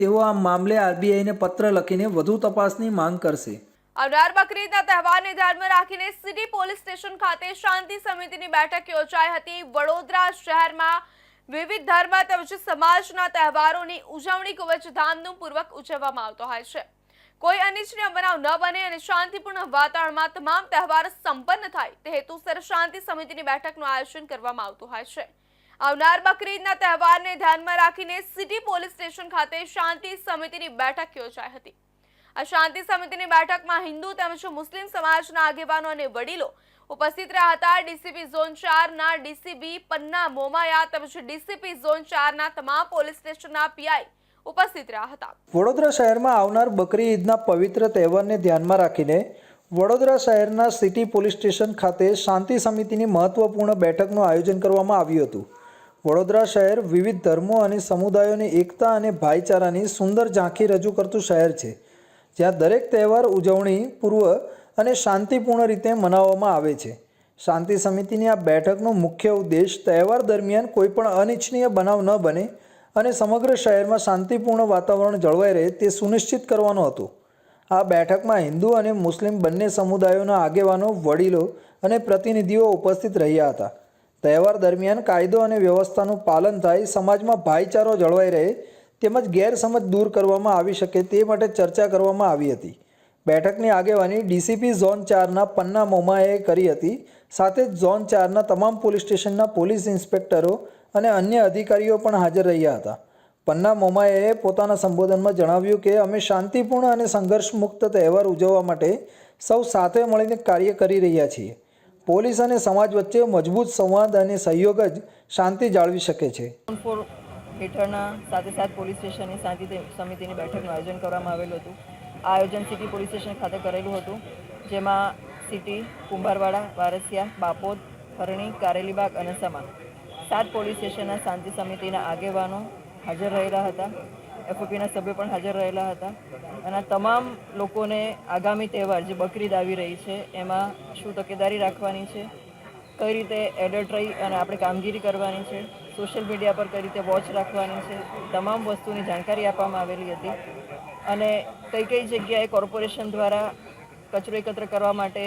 તેઓ આ મામલે આરબીઆઈને પત્ર લખીને વધુ તપાસની માંગ કરશે। આવનાર બકરીદના તહેવારને ધ્યાનમાં રાખીને સિટી પોલીસ સ્ટેશન ખાતે શાંતિ સમિતિની બેઠક યોજાઈ હતી। વડોદરા શહેરમાં વિવિધ ધર્મ તેમજ સમાજના તહેવારોની ઉજવણી ખૂબ જ ધામધૂમપૂર્વક ઉજવવામાં આવતો હોય છે। કોઈ અનિચ્છનીય બનાવ ન બને અને શાંતિપૂર્ણ વાતાવરણમાં તમામ તહેવાર સંપન્ન થાય તે હેતુસર શાંતિ સમિતિની બેઠકનું આયોજન કરવામાં આવતું હોય છે। આવનાર બકરીદના તહેવારને ધ્યાનમાં રાખીને સિટી પોલીસ સ્ટેશન ખાતે શાંતિ સમિતિની બેઠક યોજાઈ હતી। આ શાંતિ સમિતિની બેઠકમાં હિન્દુ તેમજ મુસ્લિમ સમાજના આગેવાનો અને વડીલો ઉપસ્થિત રહ્યા હતા। ડીસીપી ઝોન 4 ના ડીસીબી પન્ના મોમાયા તેમજ ડીસીપી ઝોન 4 ના તમામ પોલીસ સ્ટેશનના પીઆઈ ઉપસ્થિત રહ્યા હતા। વડોદરા શહેરમાં આવનાર બકરી ઈદના પવિત્ર તહેવારને ધ્યાનમાં રાખીને વડોદરા શહેરના સિટી પોલીસ સ્ટેશન ખાતે શાંતિ સમિતિની મહત્વપૂર્ણ બેઠકનું આયોજન કરવામાં આવ્યું હતું। વડોદરા શહેર વિવિધ ધર્મો અને સમુદાયોની એકતા અને ભાઈચારાની સુંદર ઝાંખી રજૂ કરતું શહેર છે, જ્યાં દરેક તહેવાર ઉજવણી પૂર્વ અને શાંતિપૂર્ણ રીતે મનાવવામાં આવે છે। શાંતિ સમિતિની આ બેઠકનો મુખ્ય ઉદ્દેશ તહેવાર દરમિયાન કોઈપણ અનિચ્છનીય બનાવ ન બને અને સમગ્ર શહેરમાં શાંતિપૂર્ણ વાતાવરણ જળવાઈ રહે તે સુનિશ્ચિત કરવાનો હતો। આ બેઠકમાં હિન્દુ અને મુસ્લિમ બંને સમુદાયોના આગેવાનો, વડીલો અને પ્રતિનિધિઓ ઉપસ્થિત રહ્યા હતા। તહેવાર દરમિયાન કાયદો અને વ્યવસ્થાનું પાલન થાય, સમાજમાં ભાઈચારો જળવાઈ રહે તેમજ ગેરસમજ દૂર કરવામાં આવી શકે તે માટે ચર્ચા કરવામાં આવી હતી। બેઠકની આગેવાની ડીસીપી ઝોન 4ના પન્ના મોમાએ કરી હતી। સાથે જ ઝોન 4ના તમામ પોલીસ સ્ટેશનના પોલીસ ઇન્સ્પેક્ટરો અને અન્ય અધિકારીઓ પણ હાજર રહ્યા હતા। પન્ના મોમાએ પોતાના સંબોધનમાં જણાવ્યું કે અમે શાંતિપૂર્ણ અને સંઘર્ષમુક્ત તહેવાર ઉજવવા માટે સૌ સાથે મળીને કાર્ય કરી રહ્યા છીએ। પોલીસ અને સમાજ વચ્ચે મજબૂત સંવાદ અને સહયોગ જ શાંતિ જાળવી શકે છે। હેઠળના સાથે પોલીસ સ્ટેશનની શાંતિ સમિતિની બેઠકનું આયોજન કરવામાં આવેલું હતું। આ આયોજન સિટી પોલીસ સ્ટેશન ખાતે કરેલું હતું, જેમાં સિટી, કુંભારવાડા, વારસિયા, બાપોદ, હરણી, કારેલીબાગ અને સમા 7 પોલીસ સ્ટેશનના શાંતિ સમિતિના આગેવાનો હાજર રહેલા હતા। એફઓપીના સભ્યો પણ હાજર રહેલા હતા અને આ તમામ લોકોને આગામી તહેવાર જે બકરીદ આવી રહી છે એમાં શું તકેદારી રાખવાની છે, કઈ રીતે એલર્ટ રહી અને આપણે કામગીરી કરવાની છે, સોશિયલ મીડિયા પર કઈ રીતે વોચ રાખવાની છે, તમામ વસ્તુની જાણકારી આપવામાં આવેલી હતી। અને કઈ જગ્યાએ કોર્પોરેશન દ્વારા કચરો એકત્ર કરવા માટે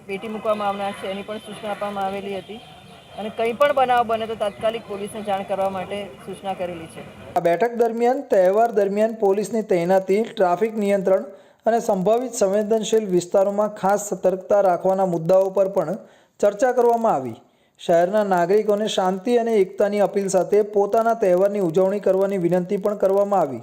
પેટી મૂકવામાં આવનાર છે એની પણ સૂચના આપવામાં આવેલી હતી અને કંઈ પણ બનાવ બને તો તાત્કાલિક પોલીસને જાણ કરવા માટે સૂચના કરેલી છે। આ બેઠક દરમિયાન તહેવાર દરમિયાન પોલીસની તૈનાતી, ટ્રાફિક નિયંત્રણ અને સંભવિત સંવેદનશીલ વિસ્તારોમાં ખાસ સતર્કતા રાખવાના મુદ્દાઓ પર પણ ચર્ચા કરવામાં આવી। શહેરના નાગરિકોને શાંતિ અને એકતાની અપીલ સાથે પોતાના તહેવારની ઉજવણી કરવાની વિનંતી પણ કરવામાં આવી।